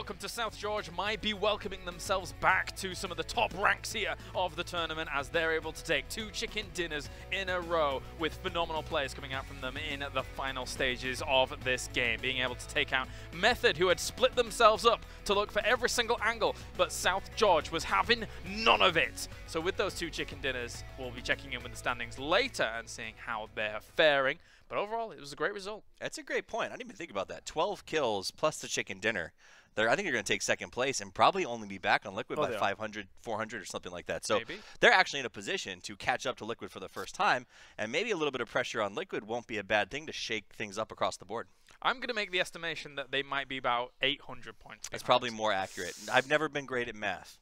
welcome to South George might be welcoming themselves back to some of the top ranks here of the tournament as they're able to take 2 chicken dinners in a row with phenomenal players coming out from them in the final stages of this game, being able to take out Method, who had split themselves up to look for every single angle, but South George was having none of it. So with those 2 chicken dinners, we'll be checking in with the standings later and seeing how they're faring. But overall, it was a great result. That's a great point. I didn't even think about that. 12 kills plus the chicken dinner. I think you're going to take second place and probably only be back on Liquid by 500, 400 or something like that. So they're actually in a position to catch up to Liquid for the first time, and maybe a little bit of pressure on Liquid won't be a bad thing to shake things up across the board. I'm going to make the estimation that they might be about 800 points behind. That's probably more accurate. I've never been great at math.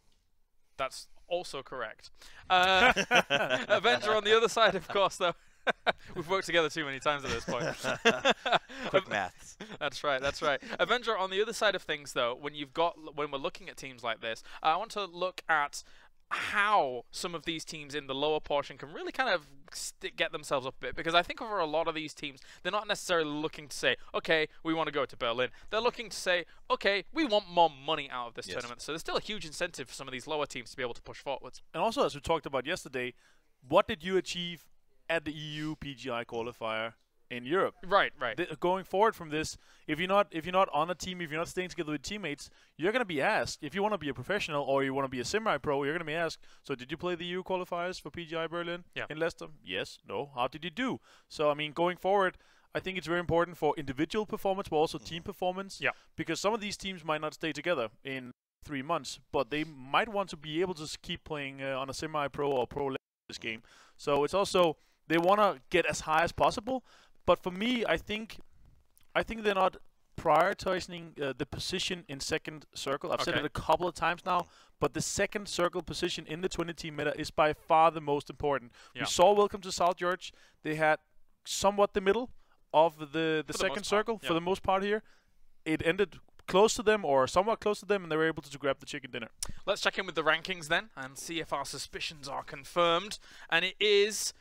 That's also correct. Avenger on the other side, of course, though. We've worked together too many times at this point. Quick maths. That's right, that's right. Avenger, on the other side of things, though, when we're looking at teams like this, I want to look at how some of these teams in the lower portion can really kind of get themselves up a bit, because I think over a lot of these teams, they're not necessarily looking to say, okay, we want to go to Berlin. They're looking to say, okay, we want more money out of this tournament. So there's still a huge incentive for some of these lower teams to be able to push forwards. And also, as we talked about yesterday, what did you achieve at the EU PGI qualifier in Europe? Right, right. Going forward from this, if you're not on a team, if you're not staying together with teammates, you're going to be asked, if you want to be a professional or you want to be a semi-pro, you're going to be asked, so did you play the EU qualifiers for PGI Berlin in Leicester? Yes, no. How did you do? So, I mean, going forward, I think it's very important for individual performance, but also team performance, because some of these teams might not stay together in 3 months, but they might want to be able to keep playing on a semi-pro or pro level this game. So it's also, they want to get as high as possible, but for me, I think they're not prioritizing the position in second circle. I've said it a couple of times now, but the second circle position in the 20-team meta is by far the most important. We saw Welcome to South George. They had somewhat the middle of the second circle for the most part here. It ended close to them or somewhat close to them, and they were able to grab the chicken dinner. Let's check in with the rankings then and see if our suspicions are confirmed. And it is,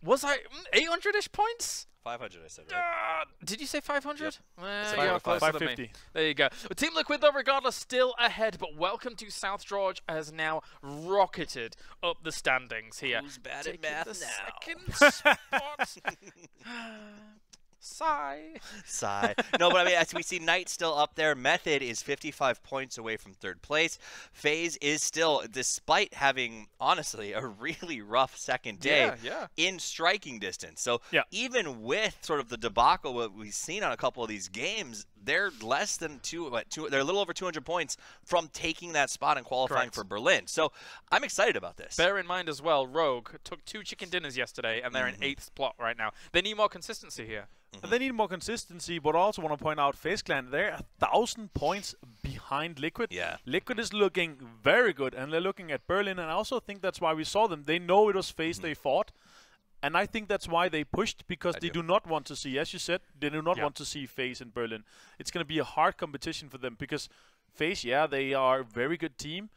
was I 800-ish points? 500, I said, right? Did you say 500? Yep. You're closer 550. than me. There you go. Well, Team Liquid, though, regardless, still ahead, but Welcome to South George has now rocketed up the standings here. Who's bad at math now? Second spot. Sigh. Sigh. No, but I mean, as we see, Knight still up there. Method is 55 points away from third place. FaZe is still, despite having, honestly, a really rough second day, in striking distance. So even with sort of the debacle what we've seen on a couple of these games, they're less than they're a little over 200 points from taking that spot and qualifying for Berlin. So I'm excited about this. Bear in mind as well, Rogue took 2 chicken dinners yesterday, and they're in 8th spot right now. They need more consistency here. They need more consistency, but I also want to point out FaZe Clan, they're 1,000 points behind Liquid. Liquid is looking very good, and they're looking at Berlin, and I also think that's why we saw them. They know it was FaZe they fought, and I think that's why they pushed, because they do not want to see, as you said, they do not want to see FaZe in Berlin. It's going to be a hard competition for them, because FaZe, they are a very good team,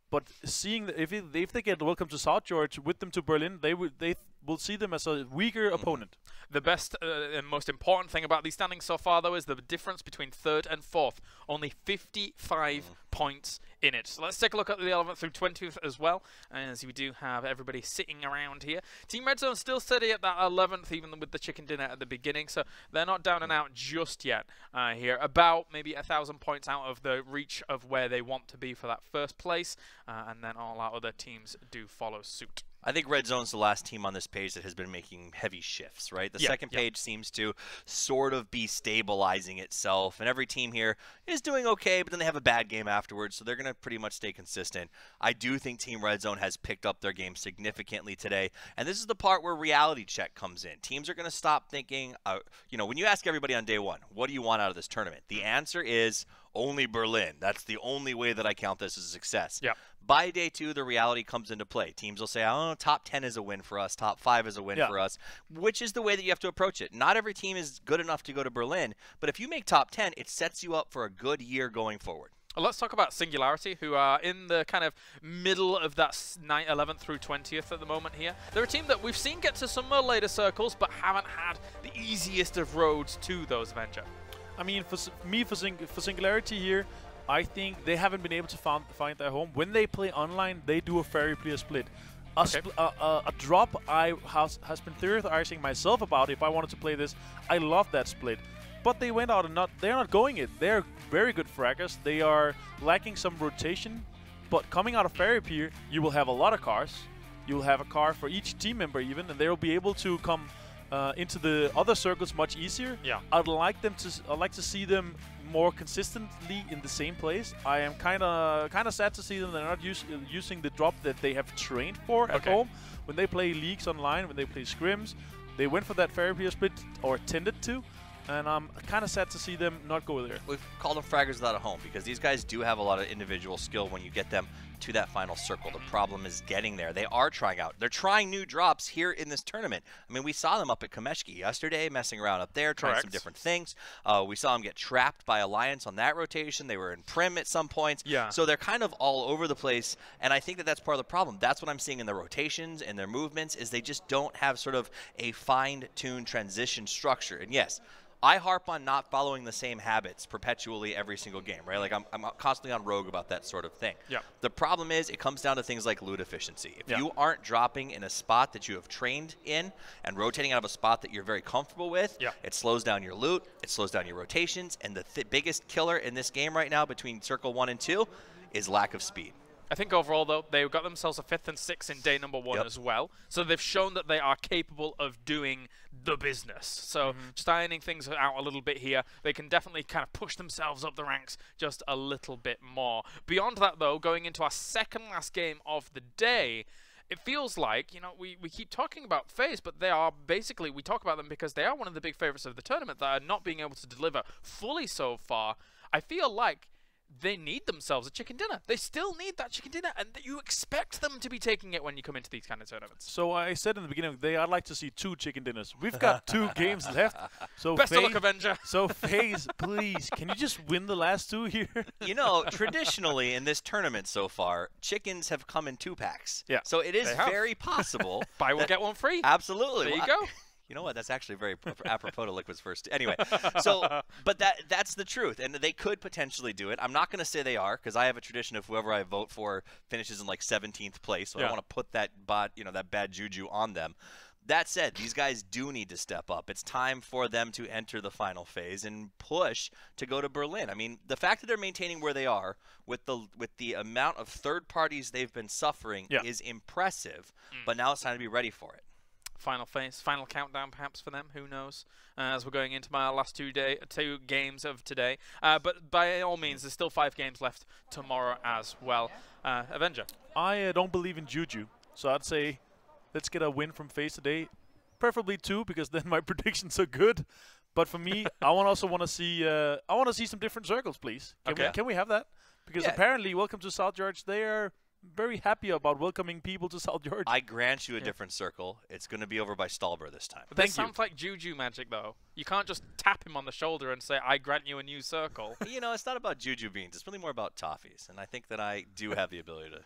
but seeing that if they get Welcome to South George with them to Berlin, they will see them as a weaker opponent. The best and most important thing about these standings so far, though, is the difference between 3rd and 4th. Only 55 points in it. So let's take a look at the 11th through 20th as well, as we do have everybody sitting around here. Team Red Zone still steady at that 11th, even with the chicken dinner at the beginning, so they're not down and out just yet here. About maybe 1,000 points out of the reach of where they want to be for that first place, and then all our other teams do follow suit. I think Red Zone's the last team on this page that has been making heavy shifts, right? The second page seems to sort of be stabilizing itself, and every team here is doing okay, but then they have a bad game afterwards, so they're going to pretty much stay consistent. I do think Team Red Zone has picked up their game significantly today, and this is the part where reality check comes in. Teams are going to stop thinking, you know, when you ask everybody on day one, what do you want out of this tournament? The answer is only Berlin. That's the only way that I count this as a success. By day 2, the reality comes into play. Teams will say, oh, top 10 is a win for us, top 5 is a win for us, which is the way that you have to approach it. Not every team is good enough to go to Berlin, but if you make top 10, it sets you up for a good year going forward. Let's talk about Singularity, who are in the kind of middle of that 11th through 20th at the moment here. They're a team that we've seen get to some later circles, but haven't had the easiest of roads to those, Avenger. I mean, for Singularity here, I think they haven't been able to find their home. When they play online, they do a fairy player split. A drop I has been theorizing myself about if I wanted to play this. I love that split. But they went out and they're not going it. They're very good fraggers. They are lacking some rotation. But coming out of fairy player, you will have a lot of cars. You'll have a car for each team member even, and they'll be able to come into the other circles much easier. Yeah. I'd like to see them more consistently in the same place. I am kind of sad to see them they're not using the drop that they have trained for at home. When they play leagues online, when they play scrims, they went for that fairy player split or tended to. And I'm kind of sad to see them not go there. We've called them fraggers without a home because these guys do have a lot of individual skill when you get them to that final circle. The problem is getting there. They are trying out. They're trying new drops here in this tournament. I mean, we saw them up at Kameshki yesterday, messing around up there, trying some different things. We saw them get trapped by Alliance on that rotation. They were in Prim at some points. Yeah. So they're kind of all over the place, and I think that that's part of the problem. That's what I'm seeing in their rotations and their movements is they just don't have sort of a fine-tuned transition structure. And yes, I harp on not following the same habits perpetually every single game, right? Like I'm constantly on rogue about that sort of thing. Yeah. The problem is it comes down to things like loot efficiency. If you aren't dropping in a spot that you have trained in and rotating out of a spot that you're very comfortable with, it slows down your loot, it slows down your rotations, and the biggest killer in this game right now between Circle 1 and 2 is lack of speed. I think overall, though, they got themselves a 5th and 6th in day number 1 as well. So they've shown that they are capable of doing the business. So just ironing things out a little bit here, they can definitely kind of push themselves up the ranks just a little bit more. Beyond that, though, going into our second last game of the day, it feels like, you know, we keep talking about FaZe, but they are basically, we talk about them because they are one of the big favorites of the tournament that are not being able to deliver fully so far. I feel like they need themselves a chicken dinner. They still need that chicken dinner, and you expect them to be taking it when you come into these kind of tournaments. So I said in the beginning, I'd like to see 2 chicken dinners. We've got 2 games left. So Best of luck, Avenger. So FaZe, please, can you just win the last 2 here? You know, traditionally in this tournament so far, chickens have come in 2-packs. Yeah. So it is very possible. Buy one, get one free. Absolutely. There you go. You know what? That's actually very apropos to Liquid's first. Anyway, so but that's the truth, and they could potentially do it. I'm not going to say they are because I have a tradition of whoever I vote for finishes in like 17th place, so I don't want to put that that bad juju on them. That said, these guys do need to step up. It's time for them to enter the final phase and push to go to Berlin. I mean, the fact that they're maintaining where they are with the amount of third parties they've been suffering is impressive. But now it's time to be ready for it. Final phase, final countdown perhaps for them, who knows, as we're going into my last 2 games of today. But by all means, there's still 5 games left tomorrow as well. Avenger. I don't believe in juju, so I'd say let's get a win from FaZe today, preferably 2, because then my predictions are good. But for me, I also want to see some different circles, please. Can we have that? Because apparently, welcome to South George, they are very happy about welcoming people to South Georgia. I grant you a different circle. It's going to be over by Stahlber this time. But that sounds like juju magic, though. You can't just tap him on the shoulder and say, I grant you a new circle. You know, it's not about juju beans. It's really more about toffees. And I think that I do have the ability to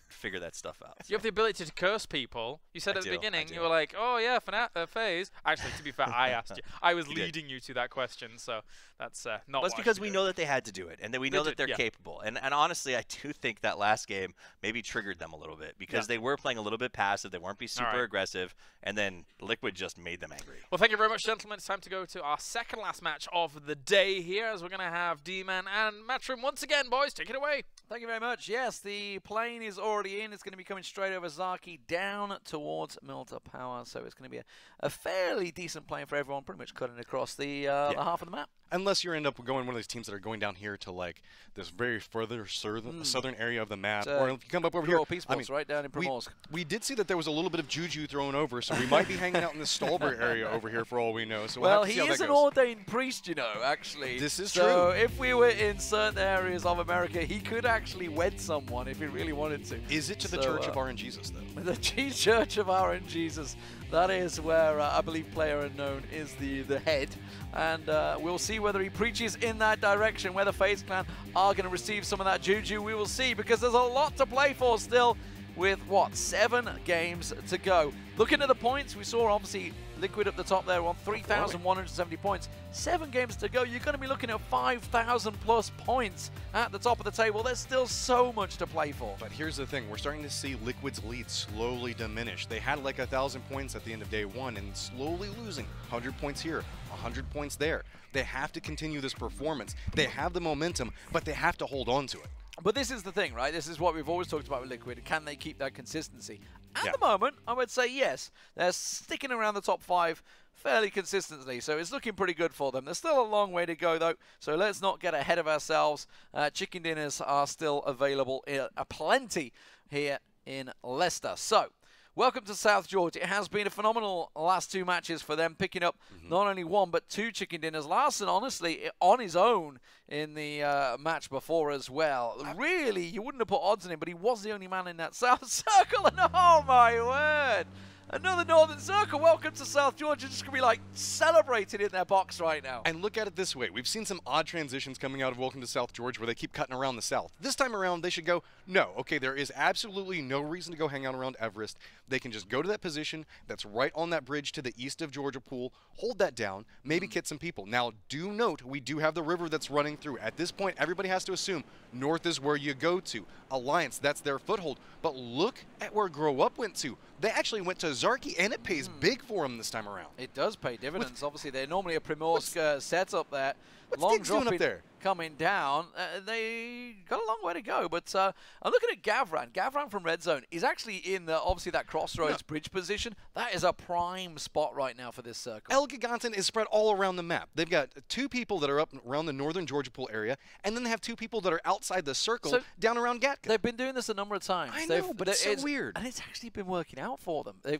figure that stuff out. You have the ability to curse people. You said at the beginning, you were like, oh, yeah, FaZe. Actually, to be fair, I asked you. I was leading you to that question, so that's not That's because we know that they had to do it, and that we know that they're capable. And honestly, I do think that last game maybe triggered them a little bit because they were playing a little bit passive. They weren't being super aggressive, and then Liquid just made them angry. Well, thank you very much, gentlemen. It's time to go to our second last match of the day here, as we're going to have D-Man and Matchroom once again. Boys, take it away. Thank you very much. Yes, the plane is already in. It's going to be coming straight over Zaki down towards Milta Power. So it's going to be a fairly decent plane for everyone, pretty much cutting across the half of the map. Unless you end up going one of these teams that are going down here to like this very further southern area of the map, or if you come up over here, I mean, right down in Primorsk. We did see that there was a little bit of juju thrown over, so we might be hanging out in the Stahlber area over here for all we know. So well, have to see he how is that an goes. ordained priest, you know. Actually, this is so true. So if we were in certain areas of America, he could actually wed someone if he really wanted to. Is it to the Church of RNGesus though? The Church of RNGesus. That is where I believe Player Unknown is the head. And we'll see whether he preaches in that direction, whether FaZe Clan are going to receive some of that juju. We will see, because there's a lot to play for still with, what, 7 games to go. Looking at the points, we saw obviously Liquid up the top there on 3,170 points. 7 games to go. You're going to be looking at 5,000 plus points at the top of the table. There's still so much to play for. But here's the thing. We're starting to see Liquid's lead slowly diminish. They had like 1,000 points at the end of day 1 and slowly losing 100 points here, 100 points there. They have to continue this performance. They have the momentum, but they have to hold on to it. But this is the thing, right? This is what we've always talked about with Liquid. Can they keep that consistency? At the moment, I would say yes. They're sticking around the top 5 fairly consistently, so it's looking pretty good for them. There's still a long way to go, though, so let's not get ahead of ourselves. Chicken dinners are still available plenty here in Leicester. So, welcome to South Georgia. It has been a phenomenal last 2 matches for them, picking up not only 1 but 2 chicken dinners. Larson, honestly, on his own in the match before as well. Really, you wouldn't have put odds on him, but he was the only man in that South Circle, and oh my word! Another Northern Circle. Welcome to South Georgia. Just going to be like celebrating in their box right now. And look at it this way. We've seen some odd transitions coming out of Welcome to South Georgia where they keep cutting around the South. This time around, they should go, no, okay, there is absolutely no reason to go hang out around Everest. They can just go to that position that's right on that bridge to the east of Georgia Pool, hold that down, maybe get some people. Now, do note, we do have the river that's running through. At this point, everybody has to assume north is where you go to. Alliance, that's their foothold. But look at where Grow Up went to. They actually went to Zarki, and it pays big for them this time around. It does pay dividends. Obviously, they're normally a Primorsk setup there. What's Long Diggs doing drop up there? Coming down. They got a long way to go, but I'm looking at Gavran. Gavran from Red Zone is actually in the obviously that crossroads bridge position. That is a prime spot right now for this circle. El Giganten is spread all around the map. They've got 2 people that are up around the northern Georgia Pool area, and then they have 2 people that are outside the circle down around Gatka. They've been doing this a number of times. I know, but it's so weird. And it's actually been working out for them. They're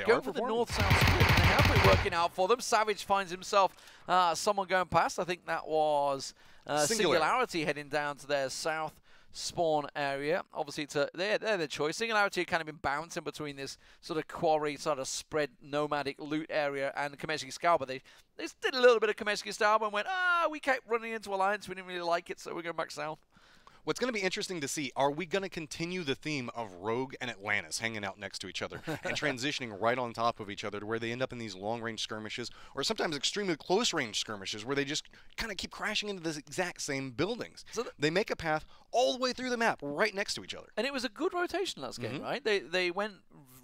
going for the north-south split, and they have been working out for them. Savage finds himself someone going past. I think that was Singularity heading down to their south spawn area. Obviously, they're the choice. Singularity have kind of been bouncing between this sort of quarry, sort of spread nomadic loot area and Kameshki Scour, but they did a little bit of Kameshki Scour and went, we kept running into Alliance. We didn't really like it, so we're going back south. What's going to be interesting to see, are we going to continue the theme of Rogue and Atlantis hanging out next to each other and transitioning right on top of each other to where they end up in these long-range skirmishes or sometimes extremely close-range skirmishes where they just kind of keep crashing into the exact same buildings? So they make a path all the way through the map right next to each other. And it was a good rotation last game, right? They went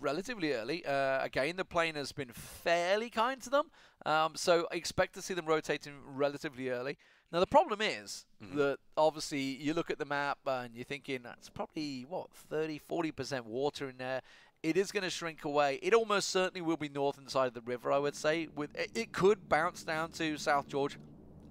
relatively early. Again, the plane has been fairly kind to them, so I expect to see them rotating relatively early. Now, the problem is that, obviously, you look at the map and you're thinking, that's probably, what, 30–40% water in there. It is going to shrink away. It almost certainly will be northern side of the river, I would say. It could bounce down to South Georgia.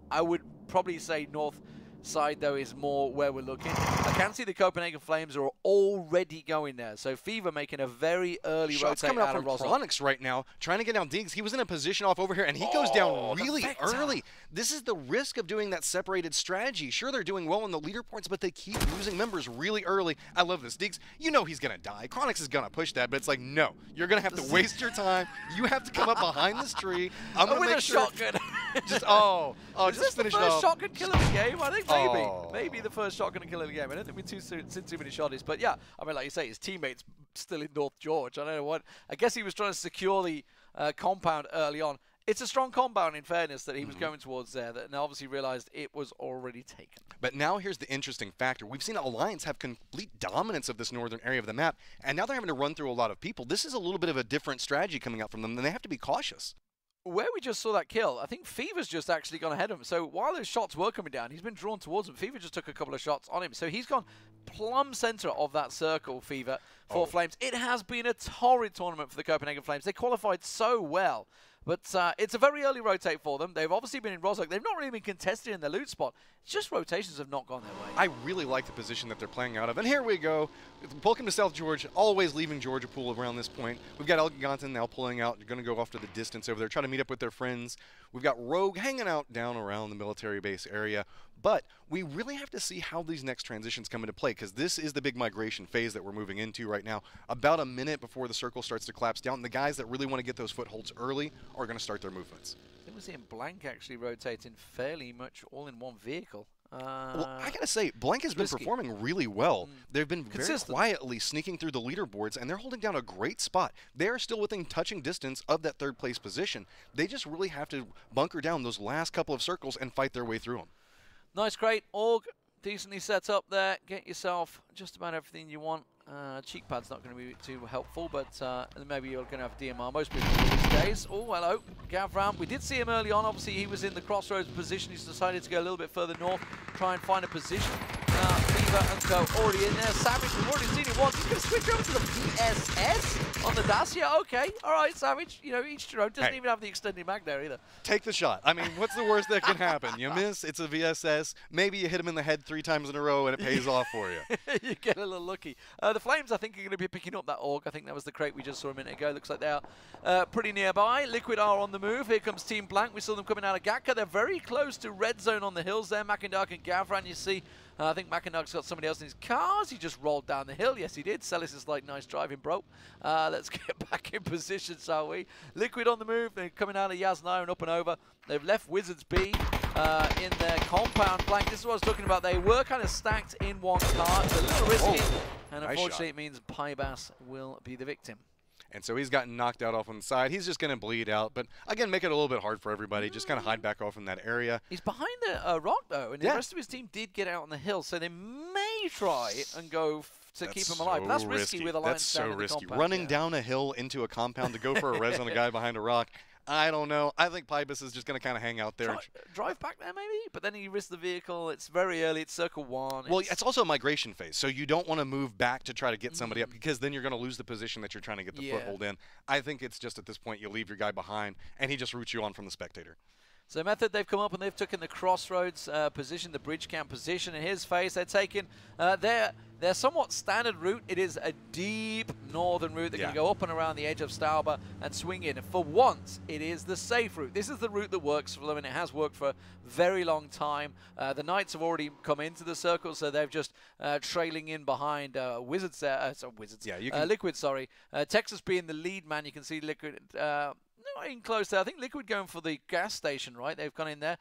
I would probably say north side, though, is more where we're looking. I can see the Copenhagen Flames are already going there. So Fever making a very early shots rotate coming out of from Rosal. Chronix right now, trying to get down Diggs. He was in a position off over here, and he goes down really early. This is the risk of doing that separated strategy. Sure, they're doing well in the leaderboards, but they keep losing members really early. I love this. Diggs, you know he's going to die. Chronix is going to push that, but it's like, no. You're going to have to waste your time. You have to come up behind this tree. I'm going to make sure. Shotgun. Just, Is this finish the it first off. shotgun kill of the game? I think maybe the first shotgun kill of the game. I don't think we've seen too many shotties, but yeah, I mean, like you say, his teammate's still in North George. I don't know what. I guess he was trying to secure the compound early on. It's a strong compound, in fairness, that he was going towards there, and obviously realized it was already taken. But now here's the interesting factor. We've seen Alliance have complete dominance of this northern area of the map, and now they're having to run through a lot of people. This is a little bit of a different strategy coming out from them, and they have to be cautious. Where we just saw that kill, I think Fever's just actually gone ahead of him. So while those shots were coming down, he's been drawn towards him. Fever just took a couple of shots on him. So he's gone plumb center of that circle, Fever, for Flames. It has been a torrid tournament for the Copenhagen Flames. They qualified so well. But it's a very early rotate for them. They've obviously been in Rosok. They've not really been contested in the loot spot. It's just rotations have not gone their way. I really like the position that they're playing out of. And here we go. Welcome to South Georgia, always leaving Georgia Pool around this point. We've got El Giganten now pulling out. They're going to go off to the distance over there, try to meet up with their friends. We've got Rogue hanging out down around the military base area. But we really have to see how these next transitions come into play, because this is the big migration phase that we're moving into right now. About a minute before the circle starts to collapse down, the guys that really want to get those footholds early are going to start their movements. I think we're seeing Blank actually rotating fairly much all in one vehicle. Well, I gotta say, Blank has been performing really well. They've been very quietly sneaking through the leaderboards, and they're holding down a great spot. They are still within touching distance of that third place position. They just really have to bunker down those last couple of circles and fight their way through them. Nice crate. Org, decently set up there. Get yourself just about everything you want. Cheek pad's not going to be too helpful, but maybe you're going to have DMR. Most people these days. Oh, hello, Gavram. We did see him early on. Obviously, he was in the crossroads position. He's decided to go a little bit further north, try and find a position. Fever and Co already in there. Savage, we've already seen it once. He's going to switch over to the VSS on the Dacia. Okay, all right, Savage. You know, each drone doesn't even have the extended mag there either. Take the shot. I mean, what's the worst that can happen? You miss, it's a VSS. Maybe you hit him in the head 3 times in a row and it pays off for you. You get a little lucky. The Flames, I think, are going to be picking up that Org. I think that was the crate we just saw a minute ago. Looks like they are pretty nearby. Liquid are on the move. Here comes Team Blank. We saw them coming out of Gatka. They're very close to red zone on the hills there. Macindark and Gavran, you see. I think Macindark's got somebody else in his cars. He just rolled down the hill. Yes, he did. Celis is like, nice driving, bro. Let's get back in position, shall we? Liquid on the move. They're coming out of Yasna and up and over. They've left Wizards B in their compound. Blank, this is what I was talking about. They were kind of stacked in one car. It's a little risky. And unfortunately, it means Pybas will be the victim. And so he's gotten knocked out off on the side. He's just going to bleed out. But, again, make it a little bit hard for everybody. Just kind of hide back off in that area. He's behind a rock, though. And the rest of his team did get out on the hill. So they may try and go to keep him alive. But that's risky with Alliance down in the compound. Running down a hill into a compound to go for a res on a guy behind a rock. I don't know. I think Pybas is just going to kind of hang out there. Drive back there, maybe? But then he risks the vehicle. It's very early. It's circle 1. Well, it's also a migration phase, so you don't want to move back to try to get somebody up because then you're going to lose the position that you're trying to get the foothold in. I think it's just at this point you leave your guy behind, and he just routes you on from the spectator. So Method, they've come up and they've taken the crossroads position, the bridge camp position. In his phase, they're taking their somewhat standard route. It is a deep northern route. They're going to go up and around the edge of Stauber and swing in. And for once, it is the safe route. This is the route that works for them, and it has worked for a very long time. The Knights have already come into the circle, so they're just trailing in behind Wizards there. Wizards. Yeah, Liquid, sorry. Texas being the lead man. You can see Liquid not in close there. I think Liquid going for the gas station, right? They've gone in there.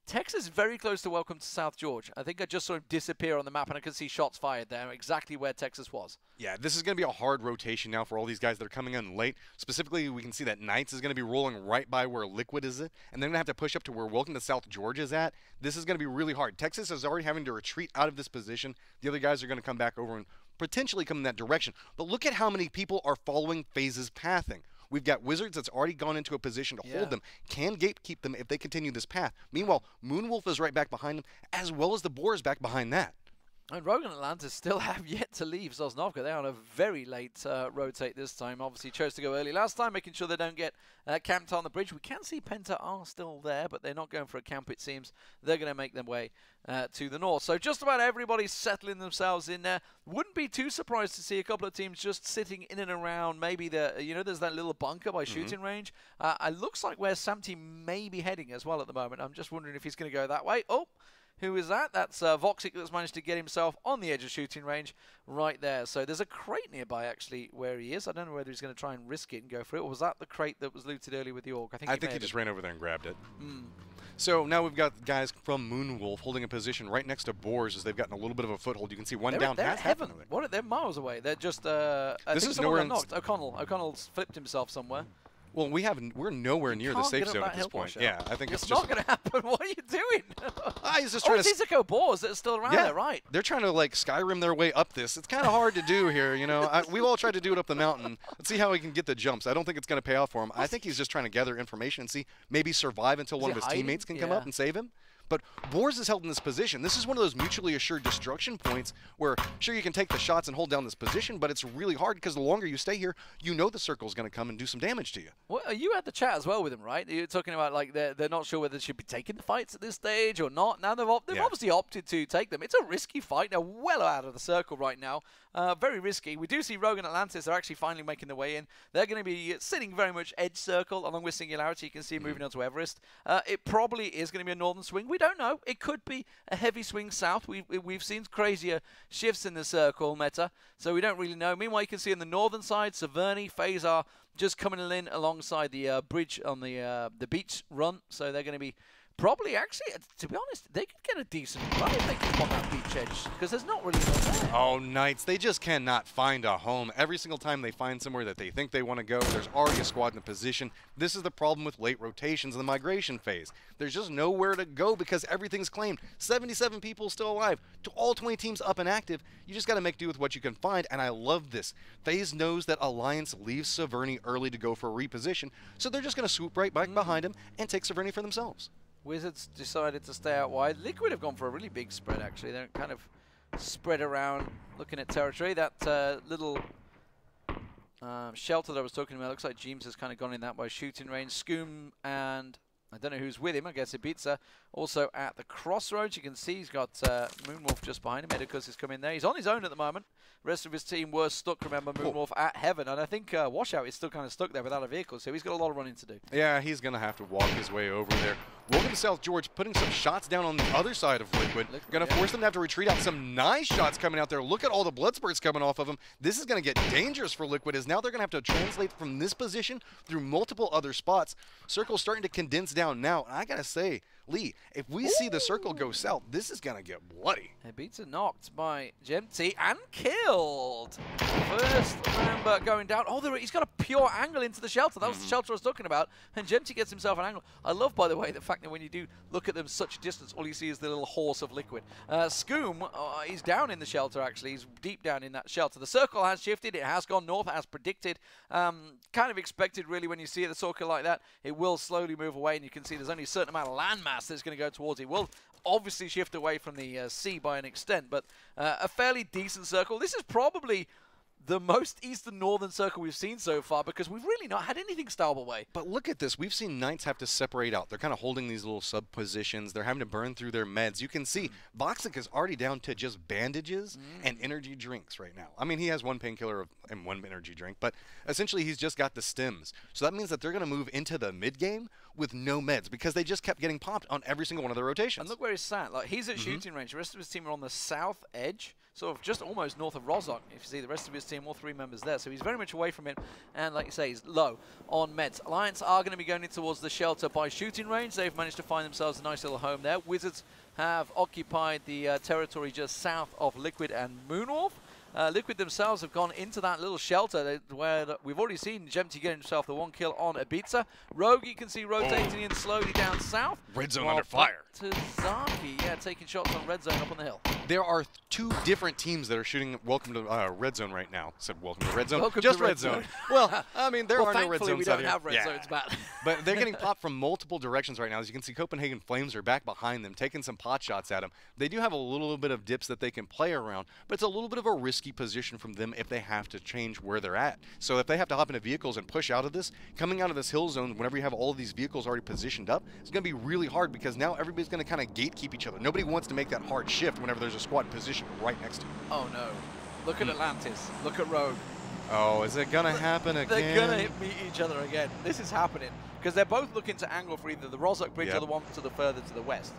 Texas very close to welcome to South George. I think I just saw him disappear on the map, and I could see shots fired there, exactly where Texas was. Yeah, this is going to be a hard rotation now for all these guys that are coming in late. Specifically, we can see that Knights is going to be rolling right by where Liquid is at, and they're going to have to push up to where welcome to South George is at. This is going to be really hard. Texas is already having to retreat out of this position. The other guys are going to come back over and potentially come in that direction. But look at how many people are following Phase's pathing. We've got Wizards that's already gone into a position to hold them, can gatekeep them if they continue this path. Meanwhile, Moonwolf is right back behind them, as well as the Boar is back behind that. And Rogue and Atlantis still have yet to leave Sosnovka. They're on a very late rotate this time. Obviously chose to go early last time, making sure they don't get camped on the bridge. We can see Penta are still there, but they're not going for a camp, it seems. They're going to make their way to the north. So just about everybody's settling themselves in there. Wouldn't be too surprised to see a couple of teams just sitting in and around. Maybe there's that little bunker by shooting range. It looks like where Samty may be heading as well at the moment. I'm just wondering if he's going to go that way. Oh! Who is that? That's Voxic that's managed to get himself on the edge of shooting range right there. So there's a crate nearby, actually, where he is. I don't know whether he's going to try and risk it and go for it. Or was that the crate that was looted earlier with the Orc? I think he just ran over there and grabbed it. So now we've got guys from Moonwolf holding a position right next to Boars as they've gotten a little bit of a foothold. You can see one down. They're heaven. They're miles away. They're just. This is nowhere knocked. O'Connell's flipped himself somewhere. Well, we're nowhere near the safe zone at this point. Yeah, I think it's not going to happen. What are you doing? He's just trying to. Ziziko Boars that are still around there, right? They're trying to like Skyrim their way up this. It's kind of hard to do here, you know. We've all tried to do it up the mountain. Let's see how he can get the jumps. I don't think it's going to pay off for him. I think he's just trying to gather information and see maybe survive until one of his teammates can come up and save him. But Boars is held in this position. This is one of those mutually assured destruction points where, sure, you can take the shots and hold down this position, but it's really hard because the longer you stay here, you know the circle's going to come and do some damage to you. Well, you had the chat as well with him, right? You're talking about, like, they're not sure whether they should be taking the fights at this stage or not. Now they've obviously opted to take them. It's a risky fight. They're well out of the circle right now. Very risky. We do see Rogue and Atlantis are actually finally making their way in. They're going to be sitting very much edge circle along with Singularity. You can see moving on to Everest. It probably is going to be a northern swing. We don't know. It could be a heavy swing south. We've seen crazier shifts in the circle meta, so we don't really know. Meanwhile, you can see on the northern side, Severny, FaZe are just coming in alongside the bridge on the beach run, so they're going to be probably, actually, to be honest, they could get a decent run if they can on that beach edge, because there's not really one there. Oh, Knights, they just cannot find a home. Every single time they find somewhere that they think they want to go, there's already a squad in the position. This is the problem with late rotations in the migration phase. There's just nowhere to go because everything's claimed. 77 people still alive, all 20 teams up and active. You just got to make do with what you can find, and I love this. FaZe knows that Alliance leaves Severny early to go for a reposition, so they're just going to swoop right back behind him and take Severny for themselves. Wizards decided to stay out wide. Liquid have gone for a really big spread, actually. They're kind of spread around looking at territory. That little shelter that I was talking about, looks like James has kind of gone in that by shooting range. Scoom and I don't know who's with him. I guess Ibiza also at the crossroads. You can see he's got Moonwolf just behind him. Edicus is coming there. He's on his own at the moment. The rest of his team were stuck, remember, Moonwolf at Heaven. And I think Washout is still kind of stuck there without a vehicle, so he's got a lot of running to do. Yeah, he's going to have to walk his way over there. Welcome to South George, putting some shots down on the other side of Liquid. Going to force them to have to retreat out. Some nice shots coming out there. Look at all the blood spurts coming off of them. This is going to get dangerous for Liquid, as now they're going to have to translate from this position through multiple other spots. Circle's starting to condense down now. And I got to say, Lee, if we see the circle go south, this is going to get bloody. Ibiza knocked by Gemty and killed. First member going down. Oh, he's got a pure angle into the shelter. That was the shelter I was talking about. And Gemty gets himself an angle. I love, by the way, the fact that when you do look at them such a distance, all you see is the little horse of Liquid. Scoom, he's down in the shelter, actually. He's deep down in that shelter. The circle has shifted. It has gone north, as predicted. Kind of expected, really, when you see the circle like that. It will slowly move away, and you can see there's only a certain amount of landmass that's going to go towards it. Will obviously shift away from the sea by an extent, but a fairly decent circle. This is probably the most eastern northern circle we've seen so far, because we've really not had anything Stable way. But look at this. We've seen Knights have to separate out. They're kind of holding these little sub positions. They're having to burn through their meds. You can see Voxic is already down to just bandages and energy drinks right now. I mean, he has one painkiller and one energy drink, but essentially he's just got the stims. So that means that they're going to move into the mid game with no meds, because they just kept getting popped on every single one of their rotations. And look where he's sat. Like, he's at shooting range. The rest of his team are on the south edge, sort of just almost north of Rozok. If you see the rest of his team, all three members there. So he's very much away from it. And like you say, he's low on meds. Alliance are going to be going in towards the shelter by shooting range. They've managed to find themselves a nice little home there. Wizards have occupied the territory just south of Liquid and Moonwolf. Liquid themselves have gone into that little shelter where we've already seen Gemty get himself the one kill on Ibiza. Rogue, you can see rotating in slowly down south. Red zone under fire. To Zaki, yeah, taking shots on red zone up on the hill. There are two different teams that are shooting welcome to red zone right now. Said welcome to red zone. Welcome just to red zone. Well, I mean, there are no red zones we don't have red zones, Matt. But they're getting popped from multiple directions right now. As you can see, Copenhagen Flames are back behind them, taking some pot shots at them. They do have a little bit of dips that they can play around, but it's a little bit of a risky position from them if they have to change where they're at. So if they have to hop into vehicles and push out of this, coming out of this hill zone, whenever you have all of these vehicles already positioned up, it's going to be really hard, because now everybody's going to kind of gatekeep each other. Nobody wants to make that hard shift whenever there's a squad in position right next to you. Oh no. Look at Atlantis. Look at Rogue. Oh, is it going to happen again? They're going to meet each other again. This is happening, because they're both looking to angle for either the Rozok Bridge or the one to the further to the west.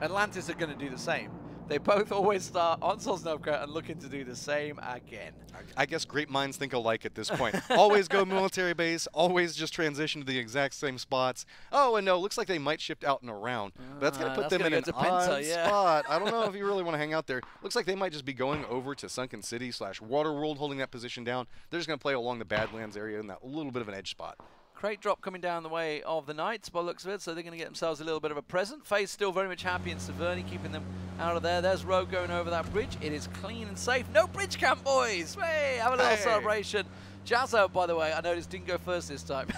Atlantis are going to do the same. They both always start on Sosnovka and looking to do the same again. I guess great minds think alike at this point. Always go military base, always just transition to the exact same spots. Oh, and no, looks like they might shift out and around. But that's going to put them in an odd spot. I don't know if you really want to hang out there. Looks like they might just be going over to Sunken City / Waterworld, holding that position down. They're just going to play along the Badlands area in that little bit of an edge spot. Crate drop coming down the way of the Knights by the looks of it, so they're going to get themselves a little bit of a present. FaZe still very much happy in Severny, keeping them out of there. There's Rogue going over that bridge. It is clean and safe. No bridge camp, boys! Hey, have a little celebration. Jazzo, by the way, I noticed didn't go first this time,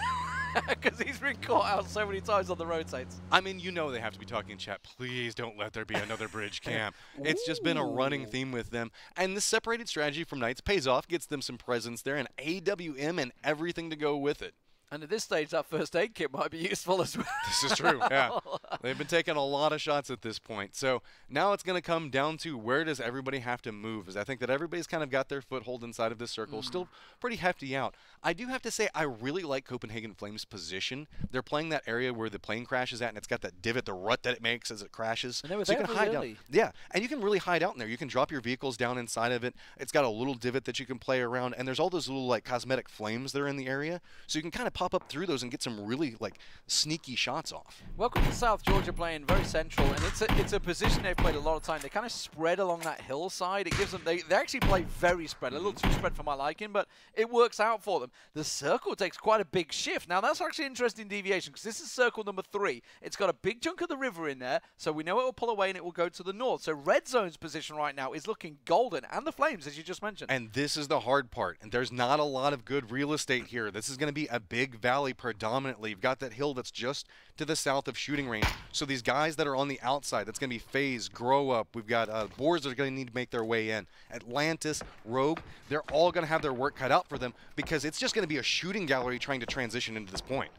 because he's been caught out so many times on the rotates. I mean, you know they have to be talking in chat. Please don't let there be another bridge camp. It's just been a running theme with them. And this separated strategy from Knights pays off, gets them some presence there, and AWM and everything to go with it. And at this stage, that first aid kit might be useful as well. This is true, yeah. They've been taking a lot of shots at this point. So now it's going to come down to where does everybody have to move? As I think that everybody's kind of got their foothold inside of this circle. Still pretty hefty out. I do have to say, I really like Copenhagen Flames' position. They're playing that area where the plane crashes at, and it's got that divot, the rut that it makes as it crashes. And they were so you there can hide really out. Yeah, and you can really hide out in there. You can drop your vehicles down inside of it. It's got a little divot that you can play around, and there's all those little like cosmetic flames that are in the area. So you can kind of pop pop up through those and get some really like sneaky shots off. Welcome to South Georgia, playing very central, and it's a position they've played a lot of time. They kind of spread along that hillside. It gives them they actually play very spread, a little too spread for my liking, but it works out for them. The circle takes quite a big shift. Now that's actually an interesting deviation because this is circle number 3. It's got a big chunk of the river in there, so we know it will pull away and it will go to the north. So Red Zone's position right now is looking golden, and the Flames, as you just mentioned. And this is the hard part, and there's not a lot of good real estate here. This is going to be a big valley predominantly. You've got that hill that's just to the south of shooting range. So these guys that are on the outside, that's going to be FaZe, Grow Up. We've got Boars that are going to need to make their way in. Atlantis, Rogue, they're all going to have their work cut out for them because it's just going to be a shooting gallery trying to transition into this point.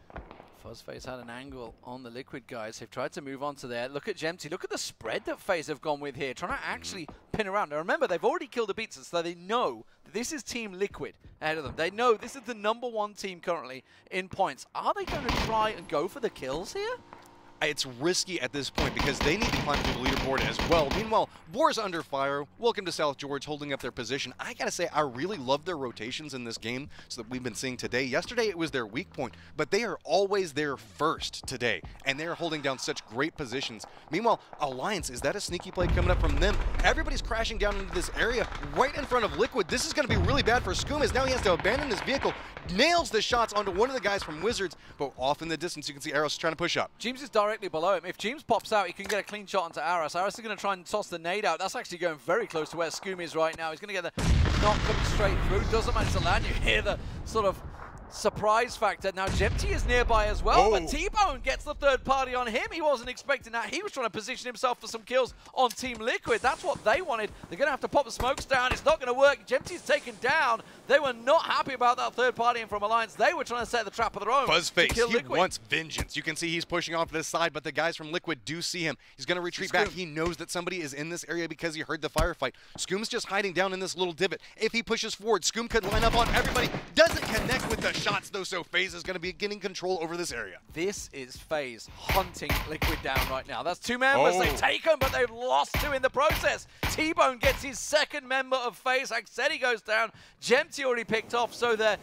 FaZe had an angle on the Liquid guys. They've tried to move on to there. Look at Gemty. Look at the spread that FaZe have gone with here, trying to actually pin around. Now remember, they've already killed the Beatsters, so they know that this is Team Liquid ahead of them. They know this is the #1 team currently in points. Are they going to try and go for the kills here? It's risky at this point because they need to climb through the leaderboard as well. Meanwhile, Boar's under fire. Welcome to South George, holding up their position. I gotta say, I really love their rotations in this game so that we've been seeing today. Yesterday, it was their weak point, but they are always there first today, and they're holding down such great positions. Meanwhile, Alliance, is that a sneaky play coming up from them? Everybody's crashing down into this area right in front of Liquid. This is gonna be really bad for Skoom, as now he has to abandon his vehicle, nails the shots onto one of the guys from Wizards, but off in the distance, you can see Aros trying to push up. James is directly below him. If James pops out, he can get a clean shot onto Aros. Aros is going to try and toss the nade out. That's actually going very close to where Skoom is right now. He's going to get the knock coming straight through. Doesn't manage to land. You hear the sort of surprise factor. Now Gemty is nearby as well, but T-Bone gets the third party on him. He wasn't expecting that. He was trying to position himself for some kills on Team Liquid. That's what they wanted. They're going to have to pop the smokes down. It's not going to work. Gemty's taken down. They were not happy about that third party in from Alliance. They were trying to set the trap of their own. Fuzzface, he wants vengeance. You can see he's pushing off this side, but the guys from Liquid do see him. He's going to retreat back. He knows that somebody is in this area because he heard the firefight. Skoom's just hiding down in this little divot. If he pushes forward, Skoom could line up on everybody. Doesn't connect with the shots, though, so FaZe is going to be getting control over this area. This is FaZe hunting Liquid down right now. That's 2 members. They take them, but they've lost 2 in the process. T-Bone gets his 2nd member of FaZe. Axetti goes down. Gemty already picked off, so their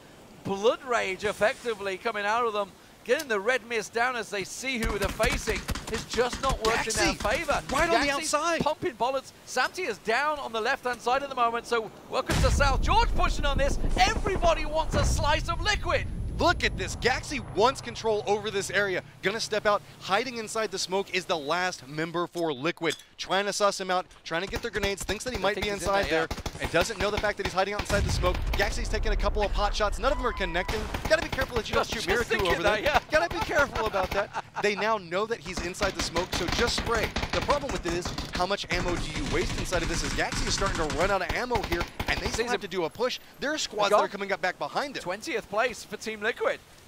blood rage effectively coming out of them, getting the red mist down as they see who they're facing. It's just not worked in their favor. Right on the outside. Pumping bullets. Samty is down on the left-hand side at the moment, so welcome to South George pushing on this. Everybody wants a slice of Liquid. Look at this. Gaxi wants control over this area. Gonna step out. Hiding inside the smoke is the last member for Liquid. Trying to suss him out, trying to get their grenades, thinks that he might be inside there, and doesn't know the fact that he's hiding out inside the smoke. Gaxi's taking a couple of pot shots. None of them are connecting. Gotta be careful that you don't shoot Miracle over there. Gotta be careful about that. They now know that he's inside the smoke, so just spray. The problem with it is, how much ammo do you waste inside of this? As Gaxi is starting to run out of ammo here, and they still have to do a push. There are squads that are coming up back behind him. 20th place for Team Liquid.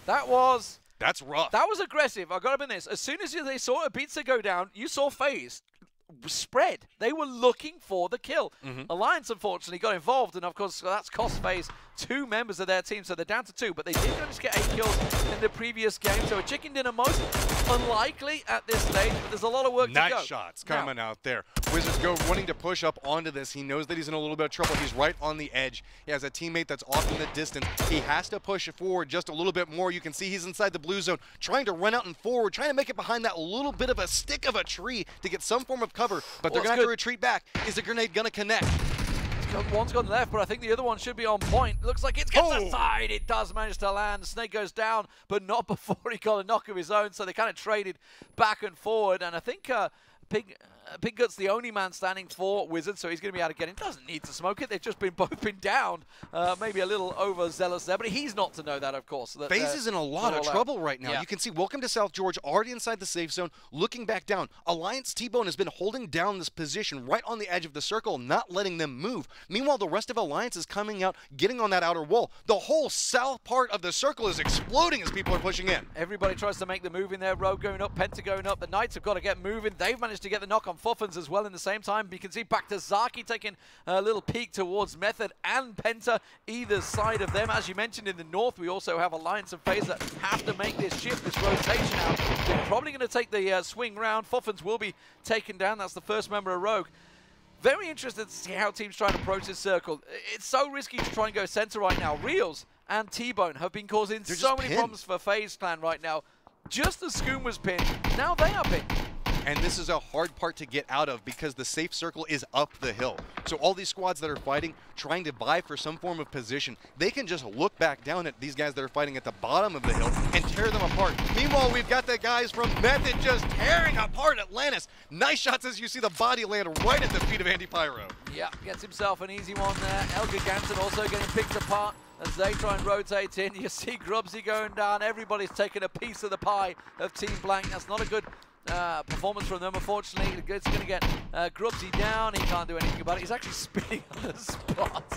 That's rough. That was aggressive. I've got to admit this. As soon as they saw a Pizza go down, you saw FaZe spread. They were looking for the kill. Alliance, unfortunately, got involved, and of course, that's cost FaZe 2 members of their team, so they're down to 2, but they did manage to get 8 kills in the previous game, so a chicken dinner most unlikely at this stage, but there's a lot of work to go. Nice shots coming out there. Wizards go wanting to push up onto this. He knows that he's in a little bit of trouble. He's right on the edge. He has a teammate that's off in the distance. He has to push it forward just a little bit more. You can see he's inside the blue zone, trying to run out and forward, trying to make it behind that little bit of a stick of a tree to get some form of cover, but they're going to have to retreat back. Is the grenade going to connect? One's gone left, but I think the other one should be on point. Looks like it's gets aside. It does manage to land. Snake goes down, but not before he got a knock of his own, so they kind of traded back and forward, and I think Big Gut's the only man standing for Wizards, so he's going to be able to get in. Doesn't need to smoke it. They've just both been down. Maybe a little overzealous there, but he's not to know that, of course. FaZe is in a lot of trouble right now. You can see Welcome to South George already inside the safe zone, looking back down. Alliance T-Bone has been holding down this position right on the edge of the circle, not letting them move. Meanwhile, the rest of Alliance is coming out, getting on that outer wall. The whole south part of the circle is exploding as people are pushing in. Everybody tries to make the move in there. Rogue going up, Penta going up. The Knights have got to get moving. They've managed to get the knock on Fuffins as well in the same time. You can see back to Zaki taking a little peek towards Method and Penta either side of them. As you mentioned, in the north, we also have Alliance and FaZe that have to make this shift, this rotation out. They're probably going to take the swing round. Fuffins will be taken down. That's the first member of Rogue. Very interested to see how teams try to approach this circle. It's so risky to try and go center right now. Reels and T-Bone have been causing They're so just many pinned. problems for FaZe Clan right now. Just as Scoom was pinned, now they are pinned. And this is a hard part to get out of because the safe circle is up the hill. So all these squads that are fighting, trying to vie for some form of position, they can just look back down at these guys that are fighting at the bottom of the hill and tear them apart. Meanwhile, we've got the guys from Method just tearing apart Atlantis. Nice shots as you see the body land right at the feet of Andy Pyro. Yeah, gets himself an easy one there. Elgar Ganton also getting picked apart as they try and rotate in. You see Grubsy going down. Everybody's taking a piece of the pie of Team Blank. That's not a good performance from them, unfortunately. It's going to get Grubsy down. He can't do anything about it. He's actually spinning on the spot.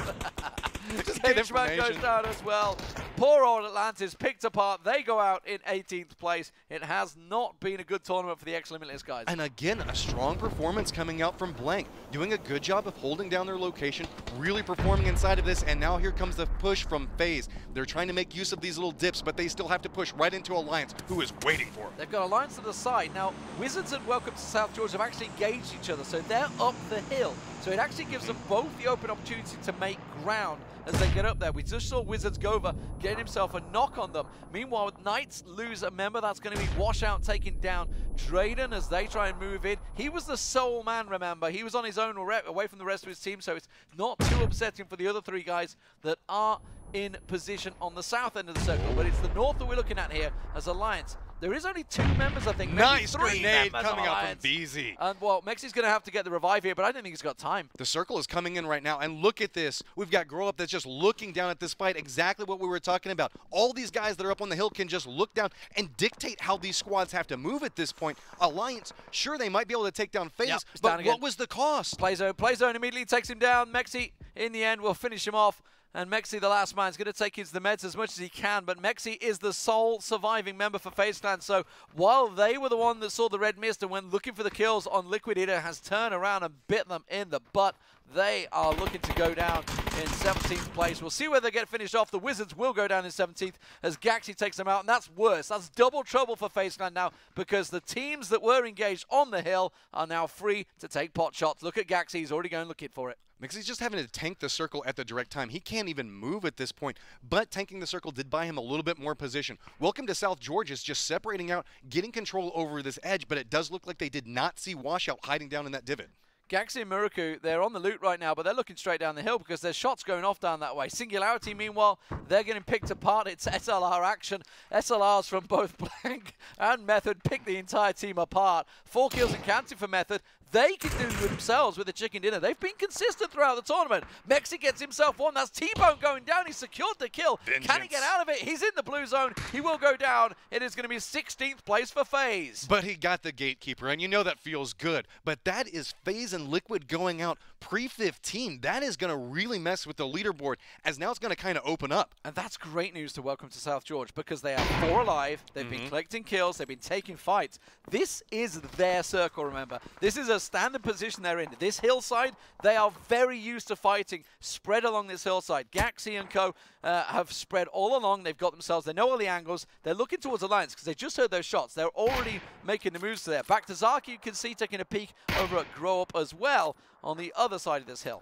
Cageman goes down as well. Poor old Atlantis picked apart. They go out in 18th place. It has not been a good tournament for the ex-Limitless guys. And again, a strong performance coming out from Blank, doing a good job of holding down their location, really performing inside of this, and now here comes the push from FaZe. They're trying to make use of these little dips, but they still have to push right into Alliance, who is waiting for them. They've got Alliance to the side. Now, Wizards and Welcome to South George have actually engaged each other, so they're up the hill. So it actually gives them both the open opportunity to make ground as they get up there. We just saw Wizards Gova getting himself a knock on them. Meanwhile, Knights lose a member. That's going to be Washout taking down Drayden as they try and move in. He was the sole man, remember. He was on his own away from the rest of his team, so it's not too upsetting for the other three guys that are in position on the south end of the circle. But it's the north that we're looking at here as Alliance. There is only 2 members, I think. Nice three grenade members coming out from Alliance. BZ. And, well, Mexi's going to have to get the revive here, but I don't think he's got time. The circle is coming in right now, and look at this. We've got Grow Up that's just looking down at this fight, exactly what we were talking about. All these guys that are up on the hill can just look down and dictate how these squads have to move at this point. Alliance, sure, they might be able to take down FaZe, Yep, but what was the cost? Playzone immediately takes him down. Mexi, in the end, will finish him off. And Mexi, the last man, is going to take his the meds as much as he can. But Mexi is the sole surviving member for FaZe Clan. So while they were the one that saw the red mist and went looking for the kills on Liquidator, has turned around and bit them in the butt. They are looking to go down in 17th place. We'll see where they get finished off. The Wizards will go down in 17th as Gaxi takes them out. And that's worse. That's double trouble for FaZe Clan now because the teams that were engaged on the hill are now free to take pot shots. Look at Gaxi. He's already going looking for it. Because he's just having to tank the circle at the direct time. He can't even move at this point, but tanking the circle did buy him a little bit more position. Welcome to South George is just separating out, getting control over this edge, but it does look like they did not see Washout hiding down in that divot. Gaxi and Muraku, they're on the loot right now, but they're looking straight down the hill because there's shots going off down that way. Singularity, meanwhile, they're getting picked apart. It's SLR action. SLRs from both Blank and Method pick the entire team apart. 4 kills and counting for Method. They can do it themselves with the chicken dinner. They've been consistent throughout the tournament. Mexi gets himself one. That's T-Bone going down. He secured the kill. Vengeance. Can he get out of it? He's in the blue zone. He will go down. It is going to be 16th place for FaZe. But he got the gatekeeper, and you know that feels good. But that is FaZe and Liquid going out pre-15. That is going to really mess with the leaderboard, as now it's going to kind of open up. And that's great news to Welcome to South George because they are 4 alive. They've been collecting kills. They've been taking fights. This is their circle, remember. This is a standard position they're in. This hillside, they are very used to fighting spread along this hillside. Gaxi and co have spread all along. They've got themselves, they know all the angles. They're looking towards Alliance because they just heard those shots. They're already making the moves to there. Back to Zaki, you can see taking a peek over at Grow Up as well on the other side of this hill.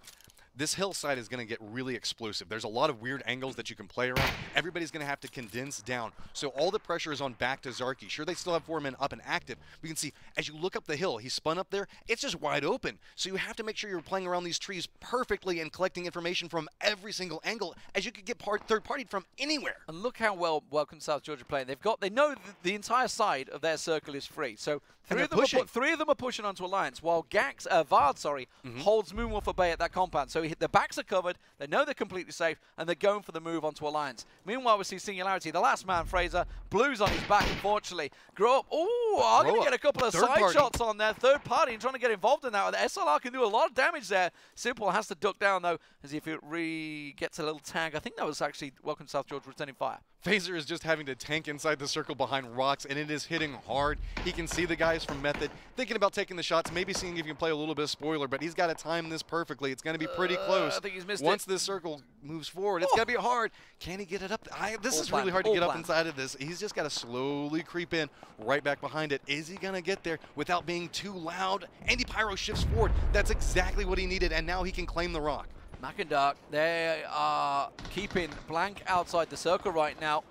This hillside is going to get really explosive. There's a lot of weird angles that you can play around. Everybody's going to have to condense down. So all the pressure is on back to Zarky. Sure, they still have 4 men up and active. We can see as you look up the hill, he's spun up there. It's just wide open. So you have to make sure you're playing around these trees perfectly and collecting information from every single angle as you could get third-partied from anywhere. And look how well Welcome to South George are playing. They know the entire side of their circle is free. So three of them are pushing onto Alliance, while VoD holds Moonwolf at bay at that compound. So the backs are covered, they know they're completely safe, and they're going for the move onto Alliance. Meanwhile, we see Singularity, the last man, Fraser, Blues on his back, unfortunately. Grow Up, are going to get a couple of side shots on there. Third party and trying to get involved in that. The SLR can do a lot of damage there. Simple has to duck down, though, as if it gets a little tag. I think that was actually Welcome to South George returning fire. Phaser is just having to tank inside the circle behind rocks, and it is hitting hard. He can see the guys from Method thinking about taking the shots, maybe seeing if he can play a little bit of spoiler, but he's got to time this perfectly. It's going to be pretty close. I think he's missed Once this circle moves forward, it's going to be hard. Can he get it up? This is really hard to get up inside of this. He's just got to slowly creep in right back behind it. Is he going to get there without being too loud? Andy Pyro shifts forward. That's exactly what he needed, and now he can claim the rock. Dark, they are keeping Blank outside the circle right now.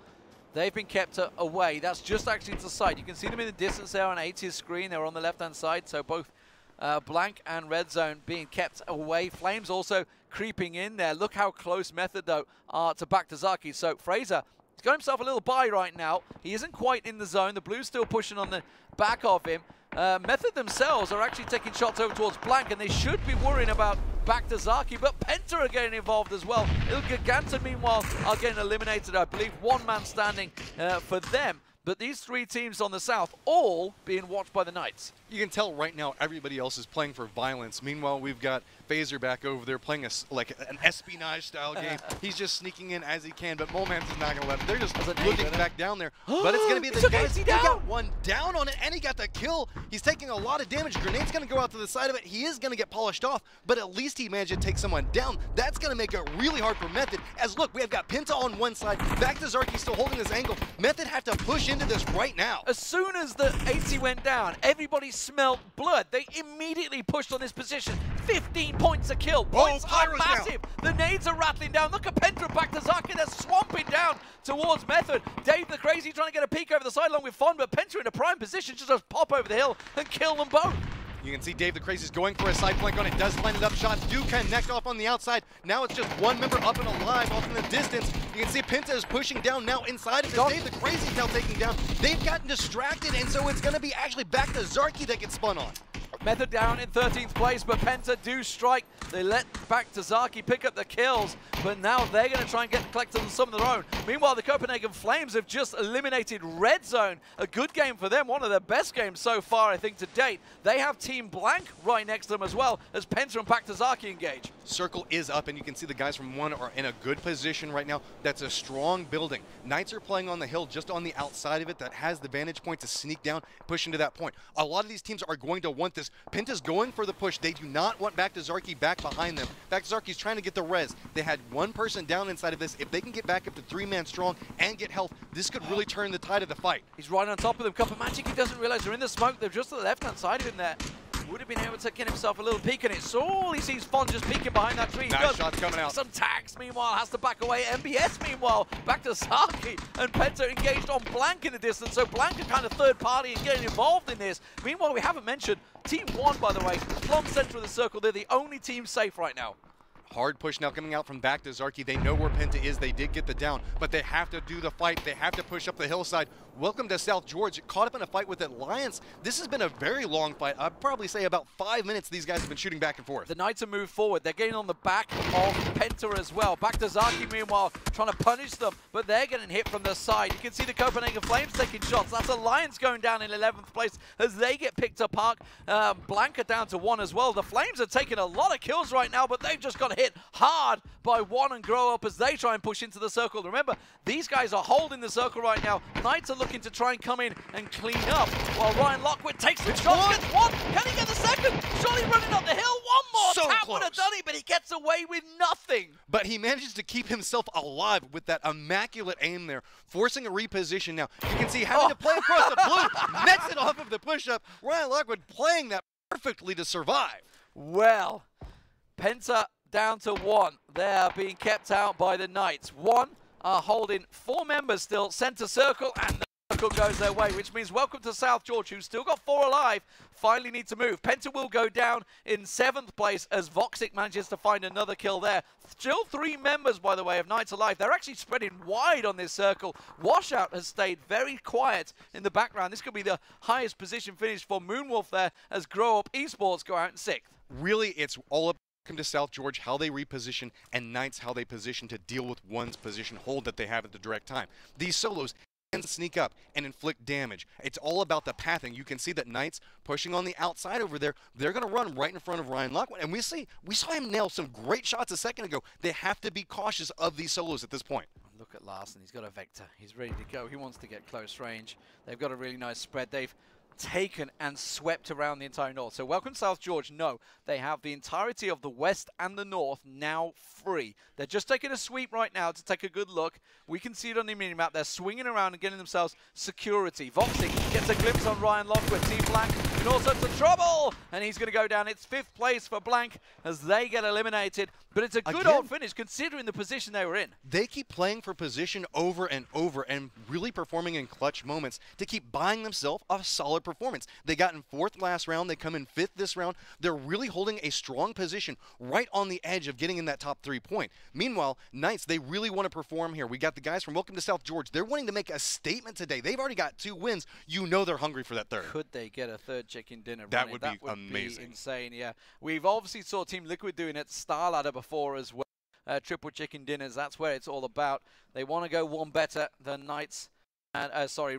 They've been kept away. That's just actually to the side. You can see them in the distance there on 80's screen. They're on the left-hand side, so both Blank and Red Zone being kept away. Flames also creeping in there. Look how close Method, though, are to back to Zaki. So Fraser, he's got himself a little bye right now. He isn't quite in the zone. The Blue's still pushing on the back of him. Method themselves are actually taking shots over towards Blank, and they should be worrying about back to Zaki, but Penta are getting involved as well. Ilgiganten, meanwhile, are getting eliminated. I believe one man standing for them. But these three teams on the south all being watched by the Knights. You can tell right now everybody else is playing for violence. Meanwhile, we've got Phaser back over there playing like an espionage style game. He's just sneaking in as he can, but Moments is not going to let him. They're just looking back down there. But it's going to be the guys. He got one down on it, and he got the kill. He's taking a lot of damage. Grenade's going to go out to the side of it. He is going to get polished off, but at least he managed to take someone down. That's going to make it really hard for Method. As look, we have got Penta on one side. Back to Zarky still holding this angle. Method have to push into this right now. As soon as the 80 went down, everybody smelled blood. They immediately pushed on this position. 15 points a kill. Points are massive. The nades are rattling down. Look at Penta back to Zaki. They're swamping down towards Method. Dave the Crazy trying to get a peek over the sideline with Fon, but Penta in a prime position just pop over the hill and kill them both. You can see Dave the Crazy's going for a side flank on it. Does line it up. Shots do connect off on the outside. Now it's just one member up and alive off in the distance. You can see Penta is pushing down now inside of it. Dave the Crazy's now taking down. They've gotten distracted, and so it's going to be actually back to Zarky that gets spun on. Method down in 13th place, but Penta do strike. They let back to Zaki pick up the kills, but now they're going to try and get collected on some of their own. Meanwhile, the Copenhagen Flames have just eliminated Red Zone. A good game for them, one of their best games so far, I think, to date. They have Team Blank right next to them as well, as Penta and back to Zaki engage. Circle is up, and you can see the guys from 1 are in a good position right now. That's a strong building. Knights are playing on the hill just on the outside of it that has the vantage point to sneak down, push into that point. A lot of these teams are going to want this. Penta's going for the push. They do not want back to Zarky back behind them. Back to Zarky's trying to get the res. They had one person down inside of this. If they can get back up to 3-man strong and get health, this could really turn the tide of the fight. He's right on top of them. Copper Magic, he doesn't realize they're in the smoke. They're just to the left-hand side of him there. Would have been able to get himself a little peek, and it's all he sees Fon just peeking behind that tree. Nice shots coming out. Some tags, meanwhile, has to back away. MBS, meanwhile, back to Zaki, and Penta engaged on Blank in the distance, so Blank are kind of third party and getting involved in this. Meanwhile, we haven't mentioned Team 1, by the way, plumb center of the circle. They're the only team safe right now. Hard push now coming out from back to Zarky. They know where Penta is. They did get the down, but they have to do the fight. They have to push up the hillside. Welcome to South George. Caught up in a fight with Alliance. This has been a very long fight. I'd probably say about 5 minutes these guys have been shooting back and forth. The Knights have moved forward. They're getting on the back of Penta as well. Back to Zaki, meanwhile, trying to punish them, but they're getting hit from the side. You can see the Copenhagen Flames taking shots. That's Alliance going down in 11th place as they get picked apart. Blanca down to 1 as well. The Flames are taking a lot of kills right now, but they've just got hit hard by 1 and Grow Up as they try and push into the circle. Remember, these guys are holding the circle right now. Knights are looking to try and come in and clean up, while Ryan Lockwood takes the shot, gets 1. Can he get the second? Surely running up the hill. One more tap would have done it, but he gets away with nothing. But he manages to keep himself alive with that immaculate aim there, forcing a reposition now. You can see having to play across the blue, nets it off of the push-up. Ryan Lockwood playing that perfectly to survive. Well, Penta down to 1. They are being kept out by the Knights. 1 are holding 4 members still, center circle, and the circle goes their way, which means welcome to South George, who's still got 4 alive, finally need to move. Penta will go down in 7th place as Voxic manages to find another kill there. Still 3 members, by the way, of Knights alive. They're actually spreading wide on this circle. Washout has stayed very quiet in the background. This could be the highest position finish for Moonwolf there as Grow Up Esports go out in 6th. Really, it's all up to South George, how they reposition, and Knights how they position to deal with one's position hold that they have at the direct time. These solos can sneak up and inflict damage. It's all about the pathing. You can see that Knights pushing on the outside over there. They're going to run right in front of Ryan Lockwood, and we saw him nail some great shots a second ago. They have to be cautious of these solos at this point. Look at Larson. He's got a Vector. He's ready to go. He wants to get close range. They've got a really nice spread. They've taken and swept around the entire north. So welcome South George. No, they have the entirety of the west and the north now free. They're just taking a sweep right now to take a good look. We can see it on the minimap. They're swinging around and getting themselves security. Voxing gets a glimpse on Ryan Lockwood. Team Blank in all sorts of trouble, and he's going to go down. It's 5th place for Blank as they get eliminated. But it's a good old finish considering the position they were in. They keep playing for position over and over and really performing in clutch moments to keep buying themselves a solid performance. They got in 4th last round. They come in 5th this round. They're really holding a strong position right on the edge of getting in that top 3 point. Meanwhile, Knights, they really want to perform here. We got the guys from Welcome to South George. They're wanting to make a statement today. They've already got 2 wins. You know they're hungry for that 3rd. Could they get a 3rd chicken dinner? That would be amazing. Be insane, yeah. We've obviously saw Team Liquid doing it Star Ladder before as well. Triple chicken dinners, that's where it's all about. They want to go one better than Knights and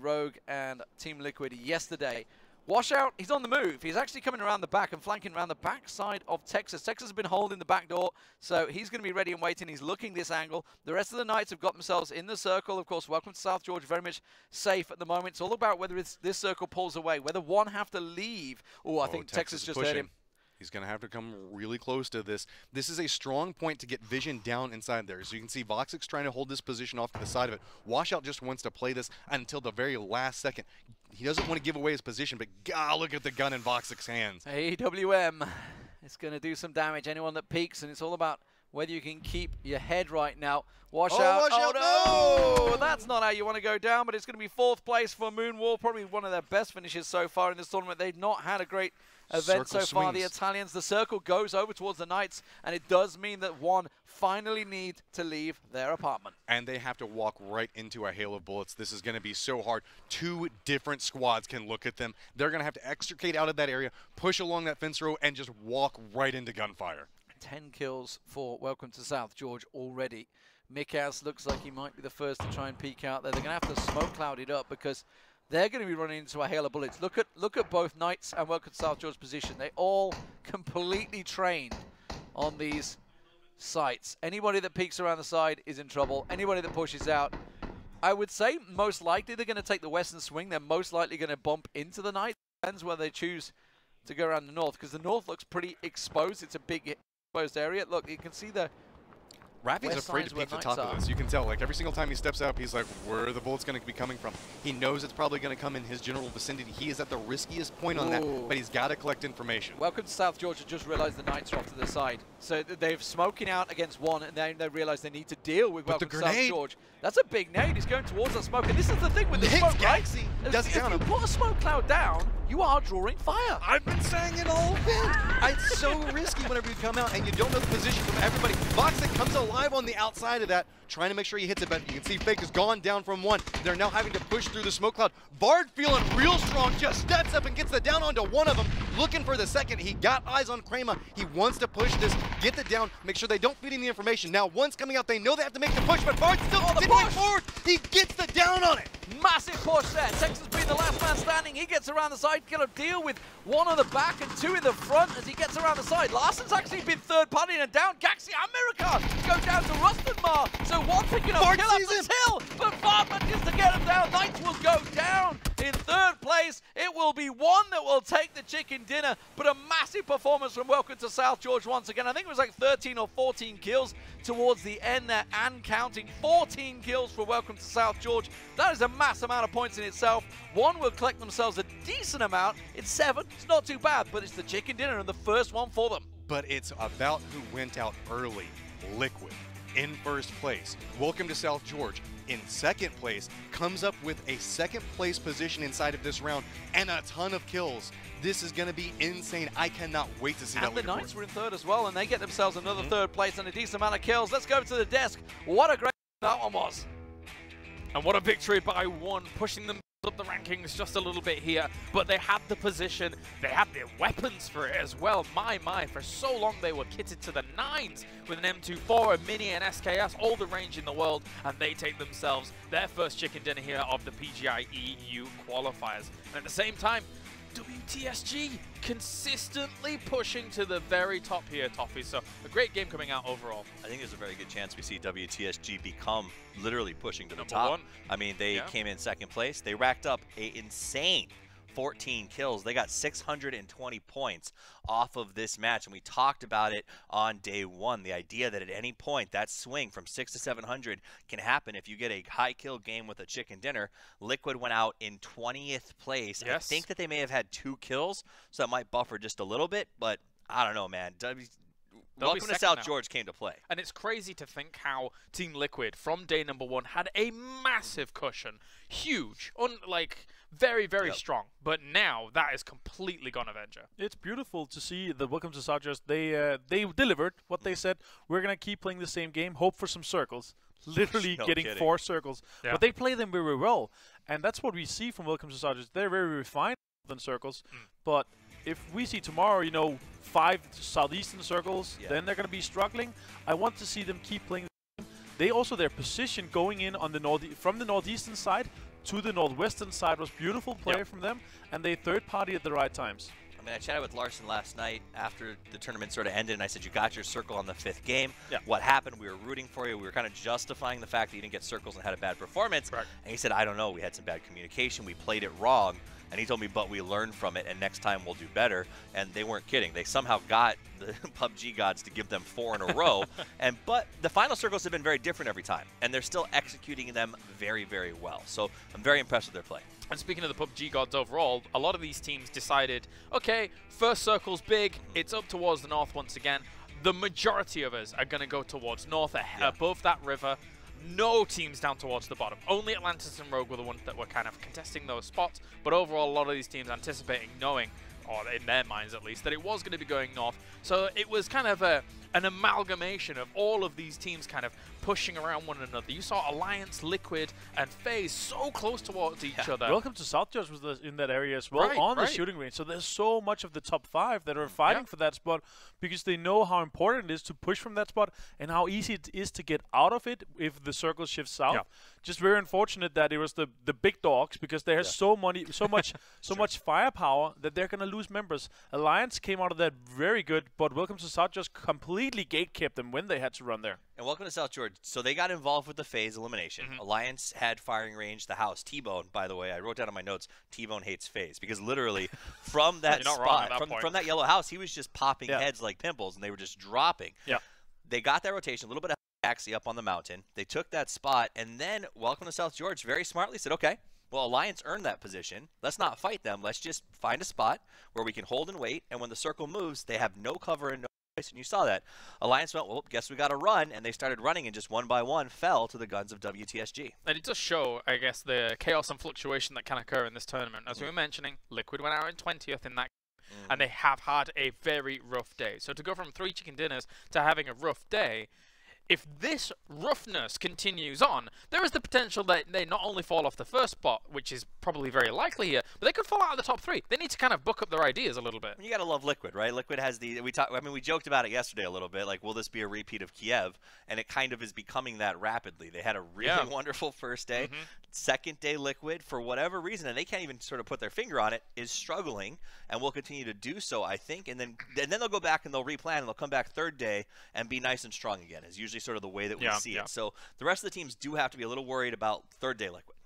Rogue and Team Liquid yesterday. Washout, he's on the move. He's actually coming around the back and flanking around the back side of Texas. Texas has been holding the back door, so he's going to be ready and waiting. He's looking this angle. The rest of the Knights have got themselves in the circle. Of course, welcome to South George, very much safe at the moment. It's all about whether this circle pulls away, whether one have to leave. Oh, I think Texas just hurt him. He's going to have to come really close to this. This is a strong point to get vision down inside there. So you can see Voxic's trying to hold this position off to the side of it. Washout just wants to play this until the very last second. He doesn't want to give away his position, but God, look at the gun in Voxic's hands. AWM is going to do some damage. Anyone that peeks, and it's all about whether you can keep your head right now. Washout. Oh, no! That's not how you want to go down, but it's going to be 4th place for Moonwall. Probably one of their best finishes so far in this tournament. They've not had a great event so far. The Italians, the circle goes over towards the Knights, and it does mean that one finally need to leave their apartment. And they have to walk right into a hail of bullets. This is going to be so hard. 2 different squads can look at them. They're going to have to extricate out of that area, push along that fence row, and just walk right into gunfire. 10 kills for Welcome to South George already. Mikaz looks like he might be the first to try and peek out there. They're going to have to smoke cloud it up because they're going to be running into a hail of bullets. Look at both Knights and Welcome to South George's position. They all completely trained on these sites. Anybody that peeks around the side is in trouble. Anybody that pushes out, I would say most likely they're going to take the western swing. They're most likely going to bump into the Knights. Depends whether they choose to go around the north, because the north looks pretty exposed. It's a big exposed area. Look, you can see the Rappy's afraid to peek the top of this. You can tell, like, every single time he steps up, he's like, where are the bullets going to be coming from? He knows it's probably going to come in his general vicinity. He is at the riskiest point on that, but he's got to collect information. Welcome to South Georgia. Just realized the Knights are off to the side. So they've smoking out against one, and then they realize they need to deal with Welcome to South George. That's a big nade. He's going towards the smoke, and this is the thing with the smoke, right? If you put a smoke cloud down, you are drawing fire. I've been saying it all event. It's so risky whenever you come out and you don't know the position from everybody. Voxic comes alive on the outside of that, trying to make sure he hits it, but you can see Fake has gone down from one. They're now having to push through the smoke cloud. Vard feeling real strong, just steps up and gets the down onto one of them, looking for the second. He got eyes on Kramer. He wants to push this, get the down, make sure they don't feed him the information. Now, one's coming out, they know they have to make the push, but Vard's still continuing forward. He gets the down on it. Massive push there. Texas being the last man standing. He gets around the side, going to deal with one on the back and 2 in the front as he gets around the side. Larson's actually been third partying and down. Gaxi and America go down to Rustenmar. So one picking up kill up the hill, but Vard manages to get him down. Knights will go down in 3rd place. It will be one that will take the chicken dinner, but a massive performance from Welcome to South George once again. I think it was like 13 or 14 kills towards the end there and counting. 14 kills for Welcome to South George. That is a mass amount of points in itself. One will collect themselves a decent amount. It's 7. It's not too bad, but it's the chicken dinner and the first one for them. But it's about who went out early. Liquid in 1st place. Welcome to South George in 2nd place, comes up with a 2nd place position inside of this round and a ton of kills. This is going to be insane. I cannot wait to see that. And the Knights were in 3rd as well, and they get themselves another 3rd place and a decent amount of kills. Let's go to the desk. What a great that one was. And what a victory by one, pushing them up the rankings just a little bit here, but they had the position, they had the weapons for it as well. My, for so long they were kitted to the 9s with an M24, a Mini, and SKS, all the range in the world, and they take themselves their first chicken dinner here of the PGI EU qualifiers. And at the same time, WTSG consistently pushing to the very top here, Toffee. So a great game coming out overall. I think there's a very good chance we see WTSG become literally pushing to the Number top. one. I mean, they came in 2nd place. They racked up an insane 14 kills. They got 620 points off of this match, and we talked about it on day one. The idea that at any point that swing from 6 to 700 can happen if you get a high kill game with a chicken dinner. Liquid went out in 20th place. Yes. I think that they may have had 2 kills, so that might buffer just a little bit, but I don't know, man. Welcome to South George came to play. And it's crazy to think how Team Liquid, from day number 1, had a massive cushion. Huge. Very, very strong. But now, that is completely gone Avenger. It's beautiful to see the Welcome to South George. They delivered what they said. We're going to keep playing the same game, hope for some circles. Literally getting 4 circles. Yeah. But they play them very well. And that's what we see from Welcome to South George. They're very refined than circles. But if we see tomorrow, 5 southeastern circles, then they're going to be struggling. I want to see them keep playing the game. They also, their position going in on the from the northeastern side to the northwestern side was beautiful play from them, and they third party at the right times. I mean, I chatted with Larson last night after the tournament sort of ended, and I said, you got your circle on the 5th game. Yeah. What happened? We were rooting for you. We were kind of justifying the fact that you didn't get circles and had a bad performance. Right. And he said, I don't know. We had some bad communication. We played it wrong. And he told me, but we learned from it, and next time we'll do better. And they weren't kidding. They somehow got the PUBG gods to give them 4 in a row. But the final circles have been very different every time, and they're still executing them very, very well. So I'm very impressed with their play. And speaking of the PUBG gods overall, a lot of these teams decided, okay, first circle's big, it's up towards the north once again. The majority of us are going to go towards north, above that river. No teams down towards the bottom. Only Atlantis and Rogue were the ones that were kind of contesting those spots. But overall, a lot of these teams anticipating, knowing, or in their minds at least, that it was going to be going north. So it was kind of an amalgamation of all of these teams kind of pushing around one another. You saw Alliance, Liquid, and FaZe so close towards each other. Welcome to South George was in that area as well, on the shooting range. So there's so much of the top 5 that are fighting for that spot because they know how important it is to push from that spot and how easy it is to get out of it if the circle shifts south. Just very unfortunate that it was the big dogs because there's so much firepower that they're gonna lose members. Alliance came out of that very good, but Welcome to South George completely gatekept them when they had to run there. And Welcome to South George. So they got involved with the FaZe elimination. Alliance had firing range. The house, T-Bone, by the way, I wrote down on my notes, T-Bone hates FaZe because literally from that spot, from that yellow house, he was just popping heads like pimples, and they were just dropping. They got that rotation, a little bit of axie up on the mountain. They took that spot, and then Welcome to South George very smartly said, okay, well, Alliance earned that position. Let's not fight them. Let's just find a spot where we can hold and wait, and when the circle moves, they have no cover and no place, and you saw that. Alliance went, well, guess we got to run, and they started running, and just one by one fell to the guns of WTSG. And it does show, I guess, the chaos and fluctuation that can occur in this tournament. As we were mentioning, Liquid went out in 20th in that and they have had a very rough day. So to go from 3 chicken dinners to having a rough day, if this roughness continues on, there is the potential that they not only fall off the first spot, which is probably very likely here, but they could fall out of the top 3. They need to kind of book up their ideas a little bit. You gotta love Liquid, right? Liquid has we joked about it yesterday a little bit, like, will this be a repeat of Kiev? And it kind of is becoming that rapidly. They had a really wonderful first day. Second day, Liquid, for whatever reason, and they can't even sort of put their finger on it, is struggling, and will continue to do so, I think. And then they'll go back and they'll replan, and they'll come back third day and be nice and strong again. Is usually sort of the way that we see it. So the rest of the teams do have to be a little worried about third day Liquid.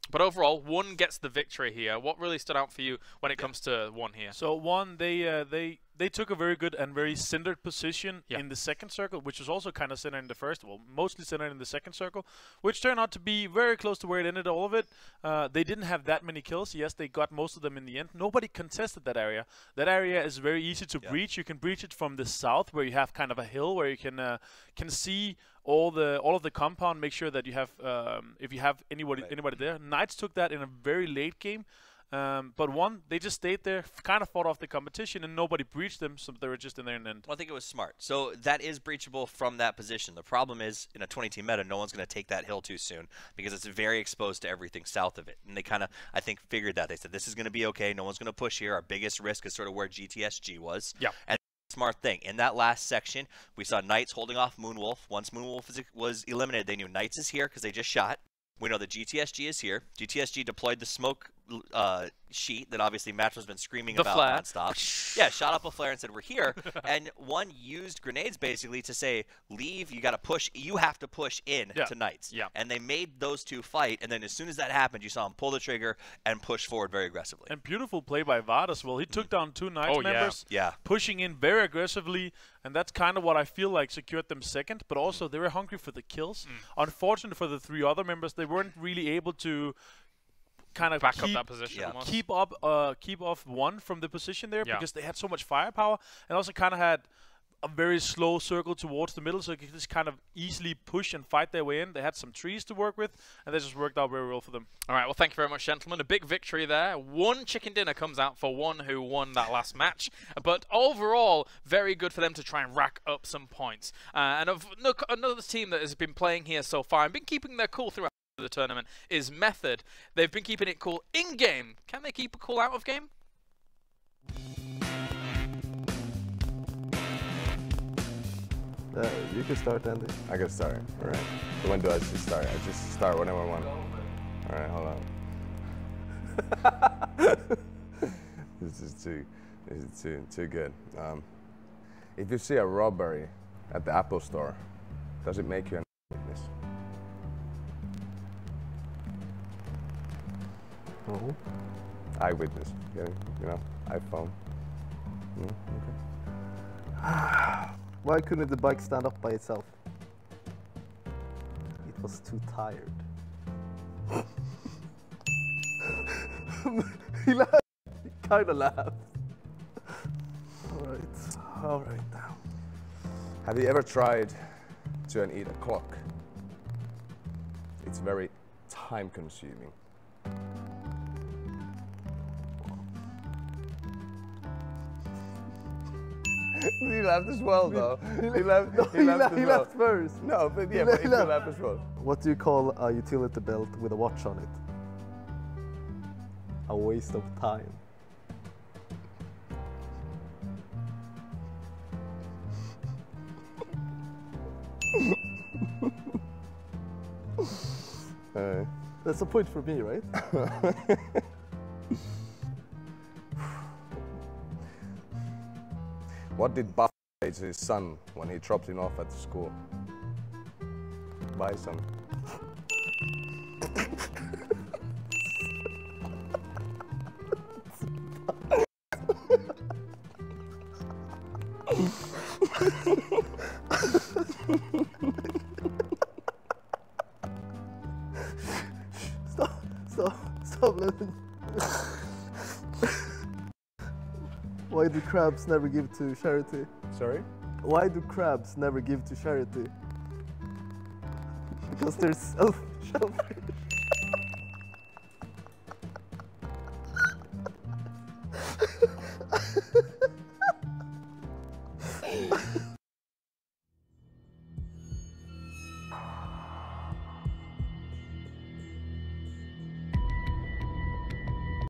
But overall, 1 gets the victory here. What really stood out for you when it comes to 1 here? So 1, they took a very good and very centered position in the second circle, which was also kind of centered in the first, well, mostly centered in the second circle, which turned out to be very close to where it ended, all of it. They didn't have that many kills. Yes, they got most of them in the end. Nobody contested that area. That area is very easy to breach. You can breach it from the south, where you have kind of a hill where you can see all of the compound. Make sure that you have, if you have anybody there. Knights took that in a very late game. But 1, they just stayed there, kind of fought off the competition, and nobody breached them, so they were just in there and end. Well, I think it was smart. So that is breachable from that position. The problem is, in a 20-team meta, no one's going to take that hill too soon because it's very exposed to everything south of it. And they kind of, I think, figured that. They said, this is going to be okay. No one's going to push here. Our biggest risk is sort of where GTSG was. And smart thing. In that last section, we saw Knights holding off Moonwolf. Once Moonwolf was eliminated, they knew Knights is here because they just shot. We know that GTSG is here. GTSG deployed the smoke sheet that obviously Matro's been screaming The about flare. nonstop. Yeah, shot up a flare and said, we're here. And one used grenades basically to say, leave, you got to push, you have to push in to Knights. Yeah. And they made those two fight, and then as soon as that happened, you saw him pull the trigger and push forward very aggressively. And beautiful play by VoD as well. He took down 2 Knights members, pushing in very aggressively, and that's kind of what I feel like secured them second, but also they were hungry for the kills. Unfortunately for the 3 other members, they weren't really able to kind of back up that position. Keep off one from the position there because they had so much firepower, and also kind of had a very slow circle towards the middle, so they could just kind of easily push and fight their way in. They had some trees to work with, and that just worked out very well for them. All right, well, thank you very much, gentlemen. A big victory there. 1 chicken dinner comes out for one who won that last match, but overall, very good for them to try and rack up some points. And another team that has been playing here so far and been keeping their cool throughout the tournament is Method. They've been keeping it cool in-game. Can they keep it cool out of game? You can start, Andy. I can start. All right. So when do I just start? I just start whenever I want. All right, hold on. This is too good. If you see a robbery at the Apple Store, does it make you an witness? No. Eyewitness. Getting, you know, iPhone. Okay. Why couldn't the bike stand up by itself? It was too tired. He laughed. He kind of laughed. All right now. Have you ever tried to eat a clock? It's very time-consuming. He laughed as well, though. He laughed first. No, but yeah, but he laughed as well. What do you call a utility belt with a watch on it? A waste of time. That's a point for me, right? What did Buff say to his son when he dropped him off at the school? Bye, son. Stop living. Why do crabs never give to charity? Sorry? Why do crabs never give to charity? Because they're selfish.